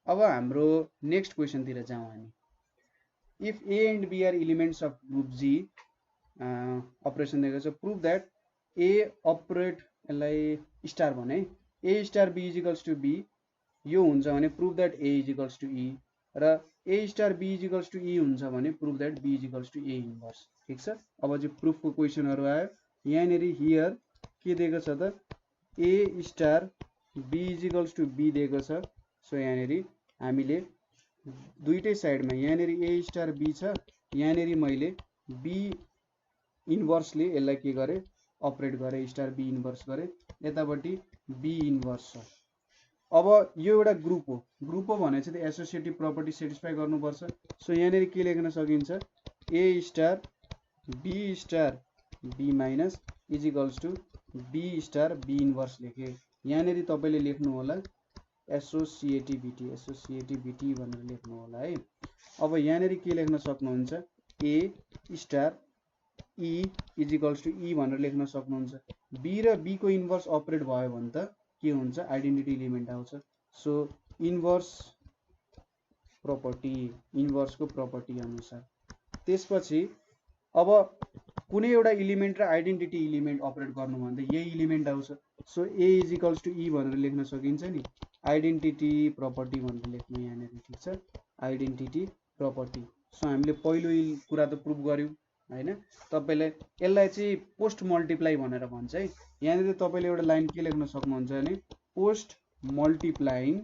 Speaker 1: अब हाम्रो नेक्स्ट क्वेसनतिर जाउँ हामी। If A and B are elements of group G, operation दिएको छ, प्रुभ द्याट ए अपरेट, यसलाई स्टार भने A star B is equals to B, यो हुन्छ भने prove that A is equals to E, र A star B is equals to E हुन्छ भने prove that B is equals to A inverse, ठिक छ। अब चाहिँ प्रुफको क्वेसनहरू आयो। यहाँनिर हियर के दिएको छ त, A star B is equals to B दिएको छ। सो यहाँनिर हामीले दुईटै साइडमा यहाँनिर ए स्टार बी छ, यहाँनिर मैले बी इन्भर्सले यसलाई के गरेँ, अपरेट गरेँ, स्टार बी इन्भर्स गरेँ, यतापट्टि बी इन्भर्स छ। अब यो एउटा ग्रुप हो भने चाहिँ एसोसिएटिभ प्रपर्टी सेटिस्फाई गर्नुपर्छ। सो यहाँनिर के लेख्न सकिन्छ, A star B minus is equals to B star B inverse लेखेँ। यहाँनिर तपाईँले लेख्नु होला एसोसिएटिभिटी भनेर लेख्नु होला है। अब यहाँनिर के लेख्न सक्नुहुन्छ, A star E is equals to E भनेर लेख्न सक्नुहुन्छ। बी र बी को इन्भर्स अपरेट भयो भने त के हुन्छ, आइडेन्टिटी इलिमेन्ट आउँछ। सो इन्भर्स प्रपर्टी, इन्भर्सको प्रपर्टी अनुसार त्यसपछि अब कुनै एउटा इलिमेन्ट र आइडेन्टिटी इलिमेन्ट अपरेट गर्नु भने त यही इलिमेन्ट आउँछ। So A is equals to E भनेर लेख्न सकिन्छ नि, आइडेन्टिटी प्रपर्टी भनेर लेख्नु यहाँनिर, ठिक छ, आइडेन्टिटी प्रपर्टी। सो हामीले पहिलो कुरा त प्रुभ गर्यौँ, हैन। तपाईले यसलाई चाहिँ पोस्ट मल्टिप्लाई भनेर भन्छ है। यहाँनिर तपाईले एउटा लाइन के लेख्न सक्नुहुन्छ भने पोस्ट मल्टिप्लाइङ,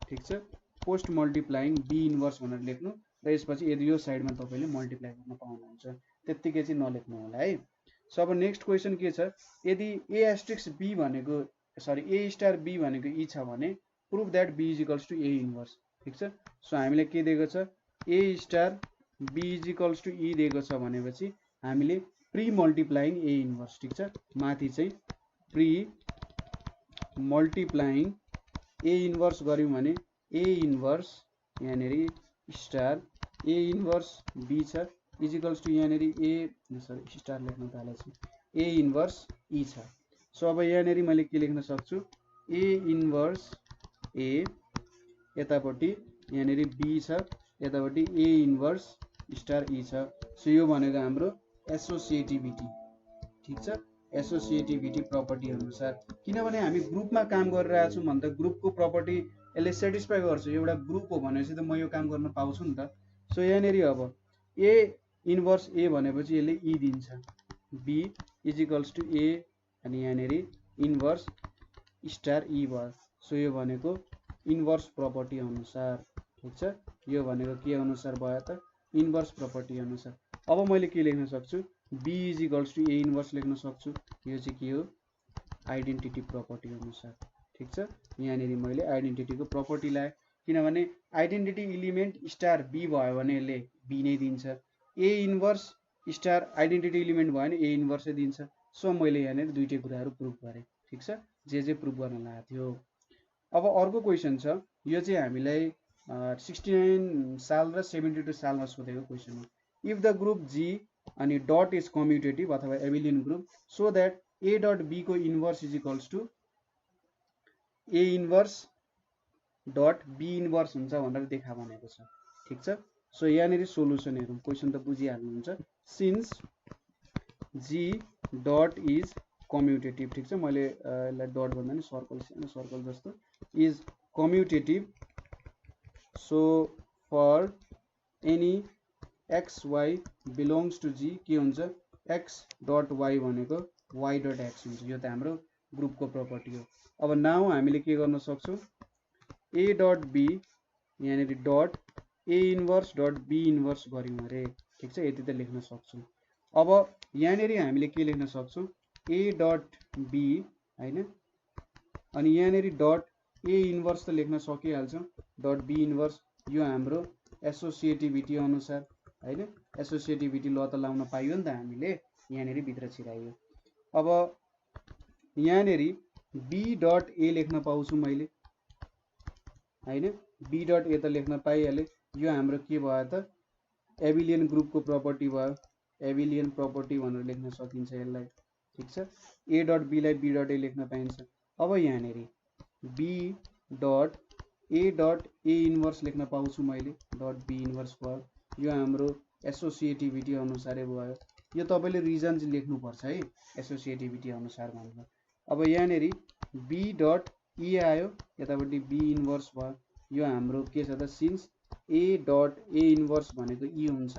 Speaker 1: ठीक छ, पोस्ट मल्टिप्लाइङ बी इन्भर्स भनेर लेख्नु र यसपछि यदि यो साइडमा तपाईले मल्टिप्लाई गर्न पाउनुहुन्छ, त्यतिकै चाहिँ नलेख्नु होला है। सो अब नेक्स्ट क्वेसन के छ, यदि ए एस्ट्रिक्स बी भनेको सरी ए स्टार बी भनेको ई छ भने prove that B is equals to A inverse, ठीक छ। सो हामीले के दिएको छ, A star B is equals to E दिएको छ भनेपछि हामीले प्री मल्टिप्लाइङ ए इन्भर्स, ठीक छ, माथि चाहिँ प्री मल्टिप्लाइङ ए इन्भर्स गर्यौं भने ए इन्भर्स यहाँनेरि स्टार ए इन्भर्स बी छ इज इक्वल्स टू यहाँनेरि ए सरी स्टार लेख्न थालेछु ए इन्भर्स ई छ। सो अब यहाँनेरि मैले के लेख्न सक्छु, ए इन्भर्स ए यतापट्टि यहाँनेरि बी छ, यतापट्टि ए इन्भर्स स्टार ई छ। सो यो भनेको हाम्रो एसोसिएटिभिटी, ठीक छ, एसोसिएटिभिटी प्रपर्टी अनुसार। किनभने हामी ग्रुपमा काम गरिरहेको छौं भने त ग्रुपको प्रपर्टी यसले सेटिस्फाई गर्छ। एउटा ग्रुप हो भनेपछि त म यो काम गर्न पाउँछु नि त। सो यहाँनेरि अब ए इन्भर्स ए भनेपछि यसले ई दिन्छ, बी इज इक्वल्स टू ए अनि यहाँनेरि इन्भर्स स्टार ई भयो। सो यो भनेको इन्भर्स प्रपर्टी अनुसार, ठीक छ, यो भनेको के अनुसार भयो त, इन्भर्स प्रपर्टी अनुसार। अब मैले के लेख्न सक्छु, B is equals to A inverse लेख्न सक्छु। यो चाहिँ के हो, आइडेन्टिटी प्रपर्टी अनुसार, ठीक छ। यहाँनेरि मैले आइडेन्टिटीको प्रपर्टी लाएँ, किनभने आइडेन्टिटी इलिमेन्ट स्टार बी भयो भने यसले बी नै दिन्छ, ए इन्भर्स स्टार आइडेन्टिटी इलिमेन्ट भयो भने ए इन्भर्सै दिन्छ। सो मैले यहाँनेरि दुईटै कुराहरू प्रुभ गरेँ, ठीक छ, जे प्रुभ गर्न लागेको थियो। अब अर्को क्वेसन छ, यो चाहिँ हामीलाई 69 साल र 72 सालमा सोधेको क्वेसन हो। इफ द ग्रुप जी अनि डट इज कम्युटेटिभ अथवा abelian group so that A dot B को inverse is equals to A inverse dot B inverse हुन्छ भनेर देखा भनेको छ, ठीक छ। सो यहाँनेरि सोलुसन हेरौँ, क्वेसन त बुझिहाल्नुहुन्छ। Since G dot is commutative, ठीक छ, मैले यसलाई डट भन्दा नि सर्कल सानो सर्कल जस्तो is commutative, so for any X Y belongs to G के हुन्छ, एक्स डट वाई भनेको वाई डट एक्स हुन्छ। यो त हाम्रो ग्रुपको प्रपर्टी हो। अब नाउ हामीले के गर्न सक्छौँ, ए डट बी यहाँनेरि dot A inverse dot B inverse गऱ्यौँ अरे, ठीक छ, यति त लेख्न सक्छौँ। अब यहाँनेरि हामीले के लेख्न सक्छौँ, ए डट बी हैन, अनि यहाँनेरि डट ए इन्भर्स त लेख्न सकिहाल्छौँ, डट बी इन्भर्स। यो हाम्रो एसोसिएटिभिटी अनुसार हैन, एसोसिएटिभिटी ल त लाउन पाइयो नि त हामीले, यहाँनेरि भित्र छिराइयो। अब यहाँनेरि बी डट ए लेख्न पाउँछु मैले हैन, बी डट ए त लेख्न पाइहालेँ। यो हाम्रो के भयो त, एबिलियन ग्रुपको प्रपर्टी भयो, एबिलियन प्रपर्टी भनेर लेख्न सकिन्छ यसलाई, ठीक छ। ए डट बीलाई बी डट ए लेख्न पाइन्छ। अब यहाँनेरि बी डट ए इन्भर्स लेख्न पाउँछु मैले, डट बी इन्भर्स भयो। यो हाम्रो एसोसिएटिभिटी अनुसारै भयो। यो तपाईँले रिजन चाहिँ लेख्नुपर्छ है, एसोसिएटिभिटी अनुसार भनेर। अब यहाँनेरि बी डट ई आयो, यतापट्टि बी इन्भर्स भयो। यो हाम्रो के छ त, since A dot A inverse भनेको ई हुन्छ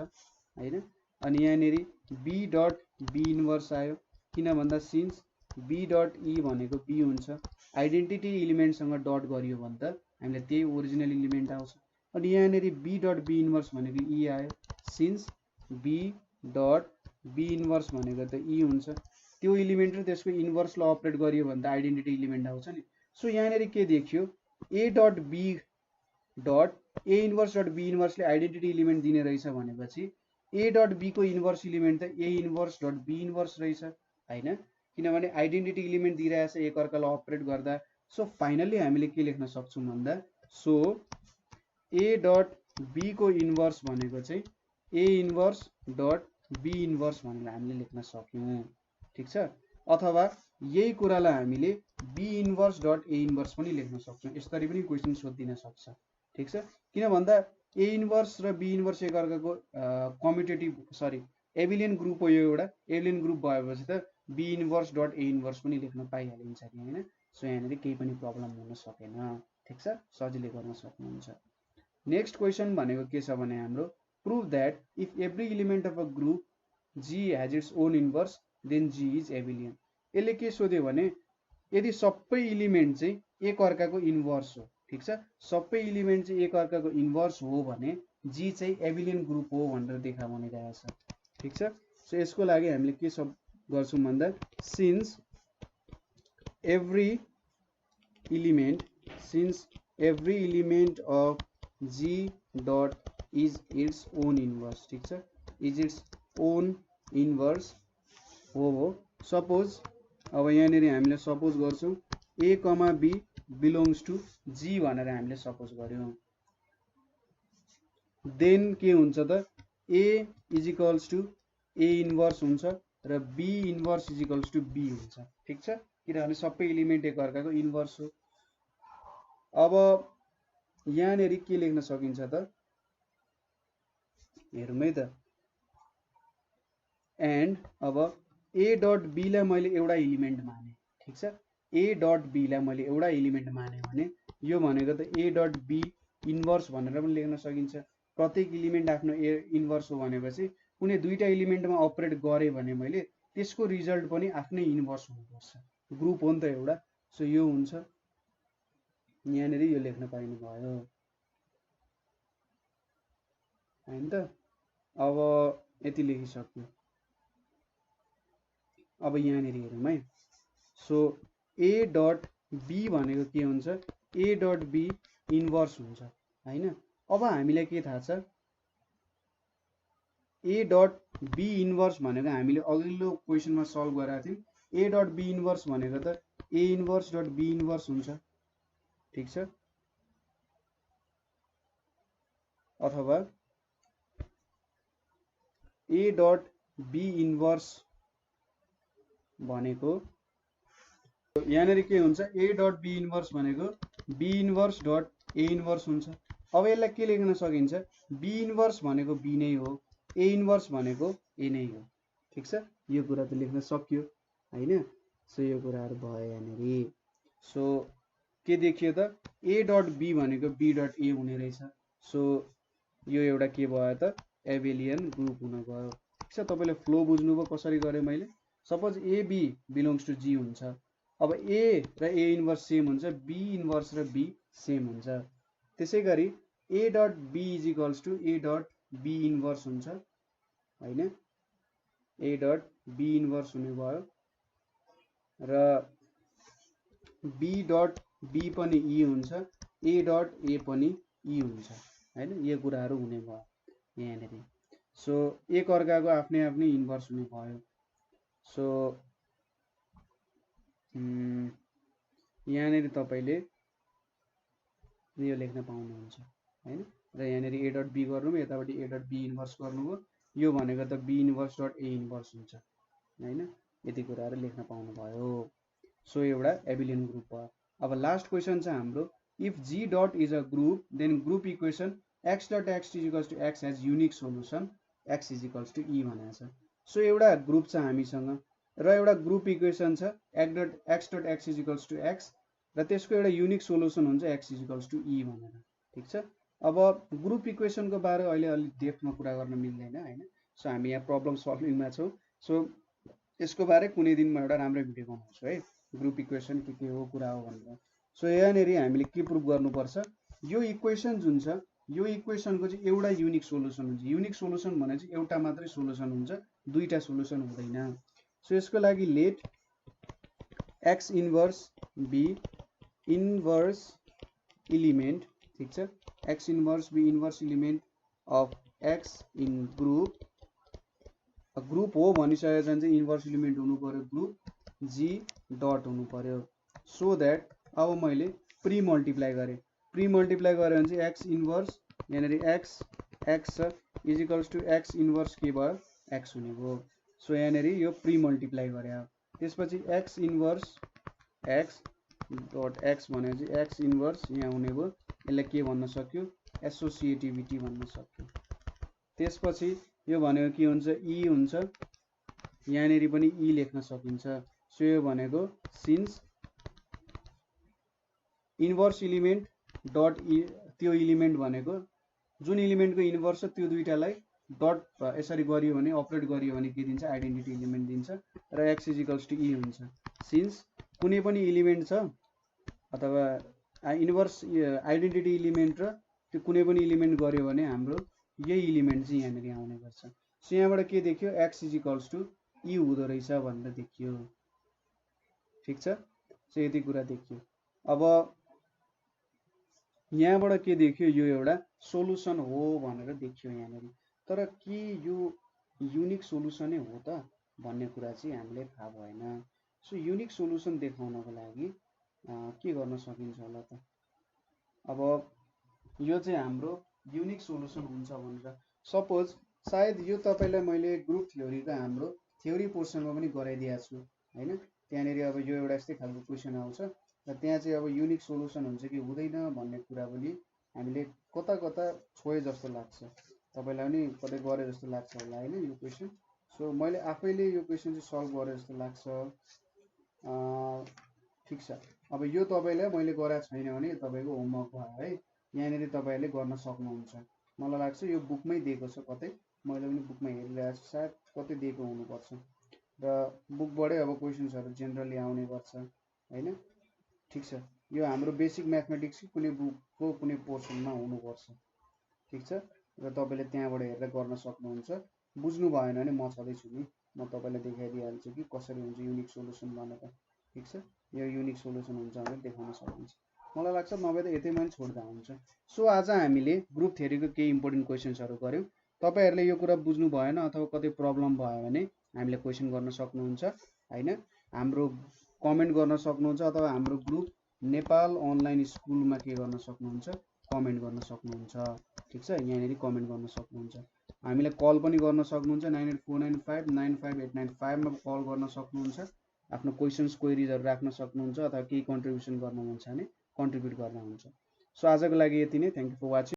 Speaker 1: हैन, अनि यहाँनेरि बी डट बी इन्भर्स आयो, किन भन्दा सिन्स बी डट ई भनेको बी हुन्छ। आइडेन्टिटी इलिमेन्टसँग डट गरियो भने त हामीलाई त्यही ओरिजिनल इलिमेन्ट आउँछ। अनि यहाँनेरि बी डट बी इन्भर्स भनेको ई आयो, since B dot B inverse भनेको त ई हुन्छ। त्यो इलिमेन्ट र त्यसको इन्भर्सलाई अपरेट गरियो भने त आइडेन्टिटी इलिमेन्ट आउँछ नि। सो यहाँनेरि के देखियो, A dot B dot A inverse dot B इन्भर्सले आइडेन्टिटी इलिमेन्ट दिने रहेछ भनेपछि ए डट बी को इन्भर्स इलिमेन्ट त A inverse dot B inverse रहेछ हैन, किनभने आइडेन्टिटी इलिमेन्ट दिइरहेछ एकअर्कालाई अपरेट गर्दा। सो फाइनल्ली हामीले के लेख्न सक्छौँ भन्दा, सो ए डट बी को इन्भर्स भनेको चाहिँ ए इन्भर्स डट बी इन्भर्स भनेर हामीले लेख्न सक्यौँ, ठीक छ। अथवा यही कुरालाई हामीले B inverse dot A inverse पनि लेख्न सक्छौँ। यसरी पनि क्वेसन सोधिदिन सक्छ, ठीक छ। किन भन्दा ए इन्भर्स र बी इन्भर्स एकअर्काको कम्युटेटिभ सरी एबिलियन ग्रुप हो। यो एउटा एबिलियन ग्रुप भएपछि त B inverse dot A inverse पनि लेख्न पाइहालिन्छ नि हैन। सो यहाँनिर केही पनि प्रब्लम हुन सकेन, ठीक छ, सजिलै गर्न सक्नुहुन्छ। नेक्स्ट क्वेसन भनेको के छ भने हाम्रो prove that if every element of a group G has its own inverse, then G is abelian. यसले के सोध्यो भने यदि सबै इलिमेन्ट चाहिँ एक अर्काको इन्भर्स हो, ठिक छ, सबै इलिमेन्ट चाहिँ एक अर्काको इन्भर्स हो भने G चाहिँ एबिलियन ग्रुप हो भनेर देखाउनिरहेछ, ठिक छ। सो यसको लागि हामीले के गर्छौं भन्दा since every element of G dot is its own inverse, ठिक छ, is its own inverse हो। सपोज अब यहाँनिर हामीले सपोज गर्छौं A, B belongs to G भनेर हामीले सपोज गर्यौं, देन के हुन्छ त A is equals to A inverse हुन्छ र B inverse is equals to B हुन्छ, ठिक छ, किनभने सबै इलिमेन्ट एक अर्काको इन्भर्स हो। अब यहाँनिर के लेख्न सकिन्छ त, हेरौँ है त, एन्ड अब A डट B लाई मैले एउटा इलिमेन्ट माने, ठिक छ, A डट B लाई मैले एउटा इलिमेन्ट माने भने यो भनेको त A डट B इन्भर्स भनेर पनि लेख्न सकिन्छ। प्रत्येक इलिमेन्ट आफ्नो इन्भर्स हो भनेपछि कुनै दुईटा इलिमेन्टमा अपरेट गरे भने मैले त्यसको रिजल्ट पनि आफ्नै इन्भर्स हुनुपर्छ, ग्रुप हो नि त एउटा। सो यो हुन्छ, यहाँनिर यो लेख्न पाइनु भयो हैन त। अब यति लेखिसक्यो। अब यहाँनिर हेरौँ है। सो A डट B भनेको के हुन्छ, A डट B इन्भर्स हुन्छ हैन। अब हामीलाई के थाहा छ, A डट B इन्भर्स भनेको हामीले अघिल्लो क्वेशनमा सल्भ गरेका थियौं। A डट B इन्भर्स भनेको त A inverse dot B inverse हुन्छ, ठिक छ, अथवा A डट B इन्भर्स भनेको यहाँनिर के हुन्छ, A डट B इन्भर्स भनेको B inverse dot A inverse हुन्छ। अब यसलाई के लेख्न सकिन्छ, B इन्भर्स भनेको B नै हो, A इन्भर्स भनेको A नै हो, ठिक छ, यो कुरा त लेख्न सक्यो हैन। सो यो कुराहरु भयो यहाँनिर। सो के देखियो त, A डट B भनेको B डट A हुने रहेछ। सो यो एउटा के भयो त, एबिलियन ग्रुप हुन गयो, ठिक छ। तपाईले फ्लो बुझ्नुभयो कसरी गरे मैले। Suppose AB belongs to G हुन्छ, अब A र A इन्भर्स सेम हुन्छ, B इन्भर्स र B सेम हुन्छ। त्यसैगरी A dot B is equals to A dot B inverse हुन्छ हैन, A डट B इन्भर्स हुने भयो र B डट B पनि E हुन्छ, A डट A पनि E हुन्छ हैन, यो कुराहरु हुने भयो यहाँनिर। सो एक अर्काको आफ्नै आफ्नै इन्भर्स हुने भयो। सो यहाँनिर तपाईले यो लेख्न पाउनुहुन्छ हैन, र यहाँनिर A डट B गर्नुभयो, यतापटि A डट B इन्भर्स गर्नुभयो, यो भनेको त B inverse dot A inverse हुन्छ हैन, यति कुराहरु लेख्न पाउनु भयो। सो एउटा एबिलियन ग्रुप भयो। अब लास्ट क्वेशन छ हाम्रो, if G dot is a group then group equation x dot x is equals to x has unique solution x is equals to E भनेको छ। सो एउटा ग्रुप छ हामीसँग र एउटा ग्रुप इक्वेसन छ x dot x is equals to x र त्यसको एउटा युनिक सोलुसन हुन्छ x is equals to E भनेर, ठिक छ। अब ग्रुप इक्वेसनको बारे अहिले अलि डेप्थमा कुरा गर्न मिल्दैन हैन। सो हामी यहाँ प्रब्लम सल्भिङमा छौं। सो यसको बारे कुनै दिनमा एउटा राम्रो भिडियो बनाउँछु है, ग्रुप इक्वेसन के हो कुरा हो भनेर। सो यहाँनिर हामीले के प्रुभ गर्नुपर्छ, यो इक्वेसन जुन छ यो इक्वेसनको चाहिँ एउटा युनिक सोलुसन हुन्छ। युनिक सोलुसन भने चाहिँ एउटा मात्रै सोलुसन हुन्छ, दुईटा सोलुसन हुँदैन। सो यसको लागि let x inverse B inverse element, ठिक छ, x inverse B inverse element of x in group, group हो भनिसकेपछि चाहिँ इन्भर्स इलिमेन्ट हुनु पर्यो ग्रुप G डट हुनु पर्यो। सो दैट अब मैले प्री मल्टिप्लाई गरे, प्री मल्टिप्लाई गरे भने चाहिँ x इन्भर्स यहाँनिर x is equals to x inverse के भयो x हुने भयो। सो यहाँनिर यो प्री मल्टिप्लाई गरे, त्यसपछि x inverse x dot x भनेपछि x इन्भर्स यहाँ हुने भयो, यसलाई के भन्न सक्यो, एसोसिएटिभिटी भन्न सक्यो। त्यसपछि यो भनेको के हुन्छ, E हुन्छ, यहाँनिर पनि E लेख्न सकिन्छ। सो यो भनेको सिन्स इन्भर्स इलिमेन्ट डट त्यो इलिमेन्ट भनेको जुन इलिमेन्टको इन्भर्स छ त्यो दुईटालाई डट यसरी गरियो भने अपरेट गरियो भने के दिन्छ आइडेन्टिटी इलिमेन्ट दिन्छ र x इजिकल्स टु ई हुन्छ सिन्स कुनै पनि इलिमेन्ट छ अथवा इन्भर्स आइडेन्टिटी इलिमेन्ट र त्यो कुनै पनि इलिमेन्ट गर्यो भने हाम्रो यही इलिमेन्ट चाहिँ यहाँनिर आउने गर्छ सो यहाँबाट के देखियो x इजिकल्स टु ई हुँदो रहेछ भनेर देखियो ठिक छ सो यति कुरा देखियो अब यहाँबाट के देखियो यो एउटा सोलुसन हो भनेर देखियो यहाँनिर तर के यो युनिक सोलुसनै हो त भन्ने कुरा चाहिँ हामीले थाहा भएन सो युनिक सोलुसन देखाउनको लागि के गर्न सकिन्छ होला त अब यो चाहिँ हाम्रो युनिक सोलुसन हुन्छ भनेर सपोज सायद यो तपाईलाई मैले ग्रुप थ्योरीको हाम्रो थ्योरी पोर्सनमा पनि गराइदिएको छु हैन त्यहाँनिर अब यो एउटा यस्तै खालको क्वेसन आउँछ र त्यहाँ चाहिँ अब युनिक सोलुसन हुन्छ कि हुँदैन भन्ने कुरा पनि हामीले कता कता छोए जस्तो लाग्छ तपाईलाई पनि कतै गरे जस्तो लाग्छ होला हैन यो क्वेसन सो मैले आफैले यो क्वेसन चाहिँ सल्भ गरे जस्तो लाग्छ ठीक छ अब यो तपाईलाई मैले गराएको छैन भने तपाईको होमवर्क भयो है यहाँनिर तपाईहरुले गर्न सक्नुहुन्छ मलाई लाग्छ यो बुकमै दिएको छ कतै मैले पनि बुकमा हेरिरहेको छु सायद कतै दिएको हुनुपर्छ र बुकबाटै अब क्वेसन्सहरु जेनरली आउने गर्छ हैन ठीक छ यो हाम्रो बेसिक म्याथमेटिक्स कुनै बुकको कुनै पोर्सनमा हुनुपर्छ ठीक छ र तपाईले त्यहाँबाट हेरेर गर्न सक्नुहुन्छ बुझ्नु भएन भने म छँदै छु नि म तपाईलाई देखाइदिइहाल्छु कि कसरी हुन्छ युनिक सोलुसन भनेर ठीक छ यो युनिक सोलुसन हुन्छ भनेर देखाउन सक्नुहुन्छ मलाई लाग्छ नभए त यतैमा पनि छोड्दा हुन्छ सो आज हामीले ग्रुप थ्योरीको केही इम्पोर्टेन्ट क्वेसन्सहरु गर्यौं तपाईहरुले यो कुरा बुझ्नु भएन अथवा कतै प्रब्लम भयो भने हामीले क्वेसन गर्न सक्नुहुन्छ हैन हाम्रो कमेन्ट गर्न सक्नुहुन्छ अथवा हाम्रो ग्रुप नेपाल अनलाइन स्कुलमा के गर्न सक्नुहुन्छ कमेन्ट गर्न सक्नुहुन्छ ठीक छ यहाँनिर कमेन्ट गर्न सक्नुहुन्छ हामीलाई कल पनि गर्न सक्नुहुन्छ 9849595895 मा कल गर्न सक्नुहुन्छ आफ्नो क्वेशन्स क्वेरीजहरु राख्न सक्नुहुन्छ अथवा केही कन्ट्रिब्युसन गर्न मन छ भने कन्ट्रिब्युट गर्न हुन्छ सो आजको लागि यति नै थ्यांक यू फर वाचिङ